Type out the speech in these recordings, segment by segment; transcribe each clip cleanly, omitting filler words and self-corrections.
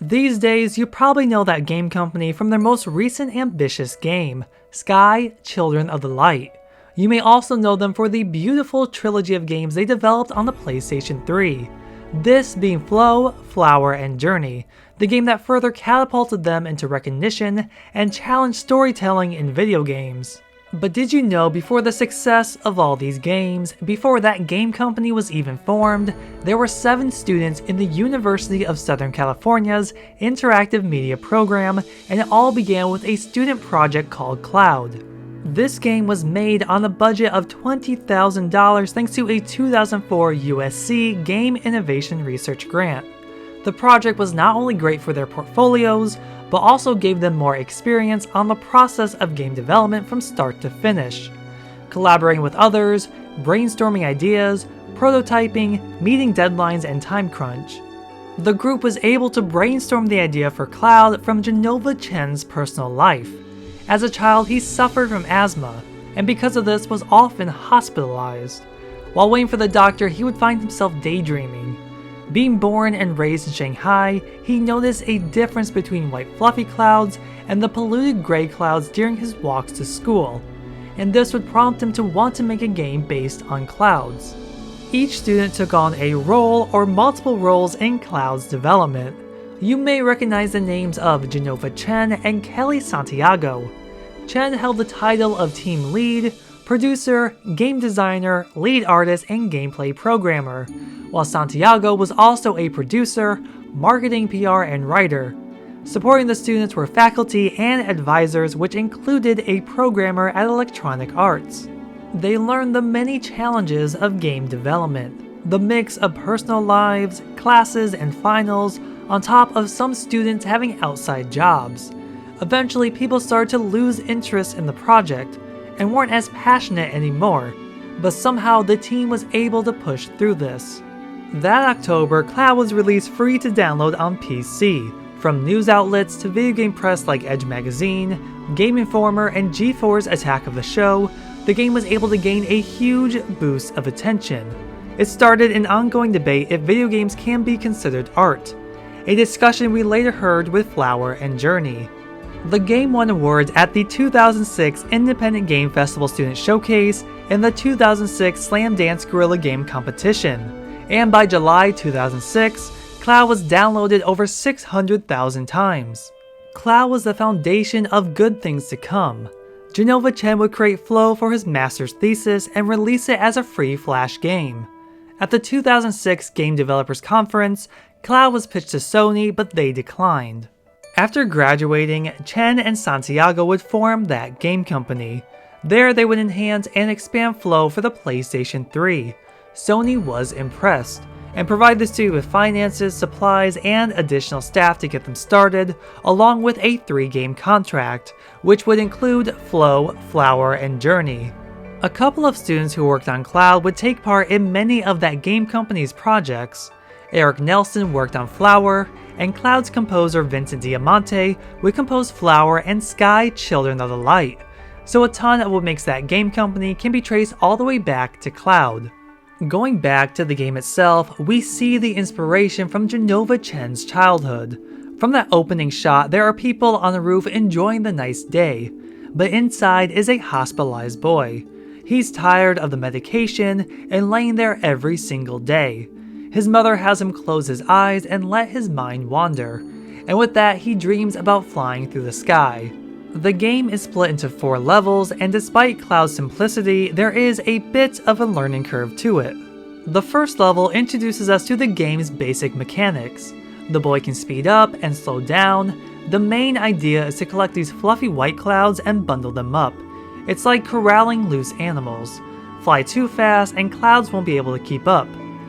These days, you probably know that game company from their most recent ambitious game, Sky, Children of the Light. You may also know them for the beautiful trilogy of games they developed on the PlayStation 3. This being Flow, Flower, and Journey, the game that further catapulted them into recognition and challenged storytelling in video games. But did you know before the success of all these games, before that game company was even formed, there were 7 students in the University of Southern California's interactive media program, and it all began with a student project called Cloud. This game was made on a budget of $20,000 thanks to a 2004 USC Game Innovation Research Grant. The project was not only great for their portfolios, but also gave them more experience on the process of game development from start to finish. Collaborating with others, brainstorming ideas, prototyping, meeting deadlines, and time crunch. The group was able to brainstorm the idea for Cloud from Genova Chen's personal life. As a child, he suffered from asthma, and because of this was often hospitalized. While waiting for the doctor, he would find himself daydreaming. Being born and raised in Shanghai, he noticed a difference between white fluffy clouds and the polluted gray clouds during his walks to school, and this would prompt him to want to make a game based on clouds. Each student took on a role or multiple roles in Cloud's development. You may recognize the names of Genova Chen and Kelly Santiago. Chen held the title of Team Lead, Producer, Game Designer, Lead Artist, and Gameplay Programmer, while Santiago was also a producer, marketing, PR, and writer. Supporting the students were faculty and advisors, which included a programmer at Electronic Arts. They learned the many challenges of game development, the mix of personal lives, classes, and finals, on top of some students having outside jobs. Eventually, people started to lose interest in the project and weren't as passionate anymore, but somehow the team was able to push through this. That October, Cloud was released free to download on PC. From news outlets to video game press like Edge Magazine, Game Informer, and G4's Attack of the Show, the game was able to gain a huge boost of attention. It started an ongoing debate if video games can be considered art, a discussion we later heard with Flower and Journey. The game won awards at the 2006 Independent Game Festival Student Showcase and the 2006 Slam Dance Guerrilla Game Competition, and by July 2006, Cloud was downloaded over 600,000 times. Cloud was the foundation of good things to come. Genova Chen would create Flow for his master's thesis and release it as a free Flash game. At the 2006 Game Developers Conference, Cloud was pitched to Sony, but they declined. After graduating, Chen and Santiago would form That Game Company. There they would enhance and expand Flow for the PlayStation 3. Sony was impressed, and provided the studio with finances, supplies, and additional staff to get them started, along with a 3-game contract, which would include Flow, Flower, and Journey. A couple of students who worked on Cloud would take part in many of That Game Company's projects. Eric Nelson worked on Flower, and Cloud's composer Vincent Diamante would compose Flower and Sky, Children of the Light, so a ton of what makes That Game Company can be traced all the way back to Cloud. Going back to the game itself, we see the inspiration from Genova Chen's childhood. From that opening shot, there are people on the roof enjoying the nice day, but inside is a hospitalized boy. He's tired of the medication and laying there every single day. His mother has him close his eyes and let his mind wander, and with that he dreams about flying through the sky. The game is split into 4 levels, and despite Cloud's simplicity, there is a bit of a learning curve to it. The first level introduces us to the game's basic mechanics. The boy can speed up and slow down. The main idea is to collect these fluffy white clouds and bundle them up. It's like corralling loose animals. Fly too fast and clouds won't be able to keep up.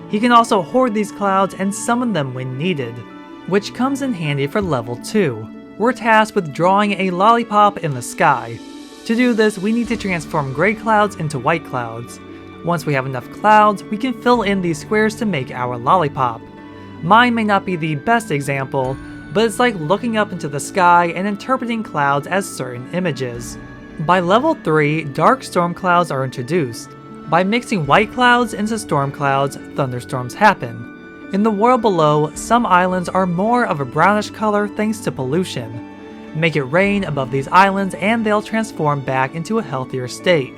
He can also hoard these clouds and summon them when needed, which comes in handy for level 2. We're tasked with drawing a lollipop in the sky. To do this, we need to transform gray clouds into white clouds. Once we have enough clouds, we can fill in these squares to make our lollipop. Mine may not be the best example, but it's like looking up into the sky and interpreting clouds as certain images. By level 3, dark storm clouds are introduced. By mixing white clouds into storm clouds, thunderstorms happen. In the world below, some islands are more of a brownish color thanks to pollution. Make it rain above these islands and they'll transform back into a healthier state.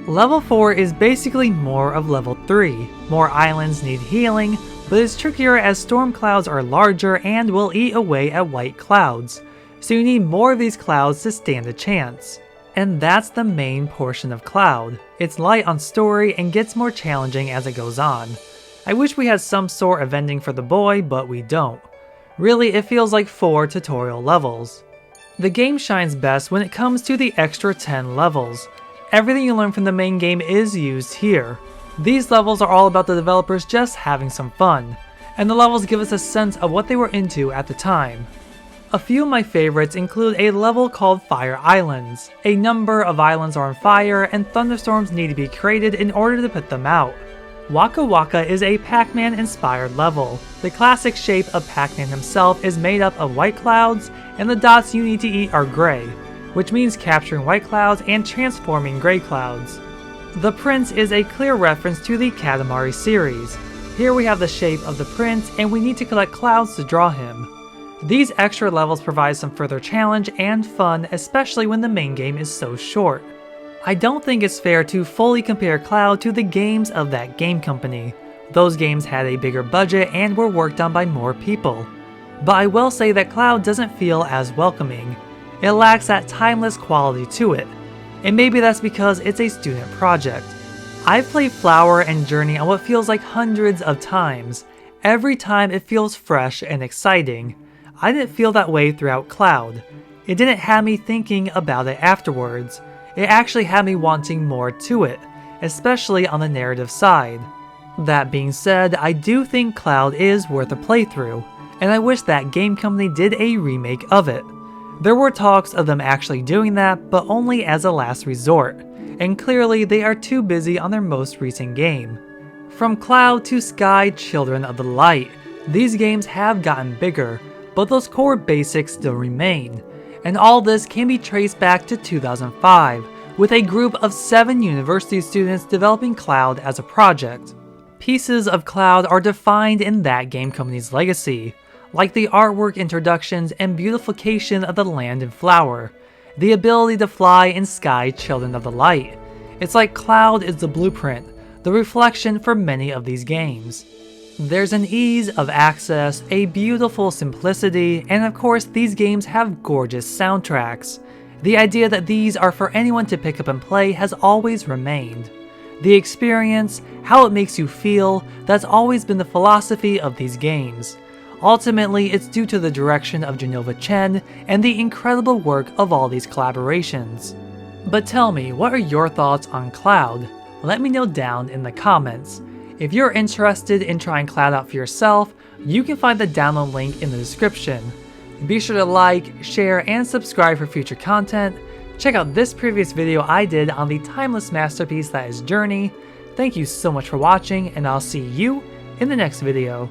Level 4 is basically more of level 3. More islands need healing, but it's trickier as storm clouds are larger and will eat away at white clouds, so you need more of these clouds to stand a chance. And that's the main portion of Cloud. It's light on story and gets more challenging as it goes on. I wish we had some sort of ending for the boy, but we don't. Really, it feels like 4 tutorial levels. The game shines best when it comes to the extra 10 levels. Everything you learn from the main game is used here. These levels are all about the developers just having some fun, and the levels give us a sense of what they were into at the time. A few of my favorites include a level called Fire Islands. A number of islands are on fire and thunderstorms need to be created in order to put them out. Waka Waka is a Pac-Man inspired level. The classic shape of Pac-Man himself is made up of white clouds, and the dots you need to eat are gray, which means capturing white clouds and transforming gray clouds. The Prince is a clear reference to the Katamari series. Here we have the shape of the prince and we need to collect clouds to draw him. These extra levels provide some further challenge and fun, especially when the main game is so short. I don't think it's fair to fully compare Cloud to the games of That Game Company. Those games had a bigger budget and were worked on by more people. But I will say that Cloud doesn't feel as welcoming. It lacks that timeless quality to it, and maybe that's because it's a student project. I've played Flower and Journey on what feels like hundreds of times. Every time it feels fresh and exciting. I didn't feel that way throughout Cloud. It didn't have me thinking about it afterwards. It actually had me wanting more to it, especially on the narrative side. That being said, I do think Cloud is worth a playthrough, and I wish That Game Company did a remake of it. There were talks of them actually doing that, but only as a last resort, and clearly they are too busy on their most recent game. From Cloud to Sky Children of the Light, these games have gotten bigger, but those core basics still remain, and all this can be traced back to 2005, with a group of 7 university students developing Cloud as a project. Pieces of Cloud are defined in That Game Company's legacy, like the artwork introductions and beautification of the land and flower, the ability to fly in Sky Children of the Light. It's like Cloud is the blueprint, the reflection for many of these games. There's an ease of access, a beautiful simplicity, and of course these games have gorgeous soundtracks. The idea that these are for anyone to pick up and play has always remained. The experience, how it makes you feel, that's always been the philosophy of these games. Ultimately, it's due to the direction of Genova Chen and the incredible work of all these collaborations. But tell me, what are your thoughts on Cloud? Let me know down in the comments. If you're interested in trying Cloud out for yourself, you can find the download link in the description. Be sure to like, share, and subscribe for future content. Check out this previous video I did on the timeless masterpiece that is Journey. Thank you so much for watching, and I'll see you in the next video.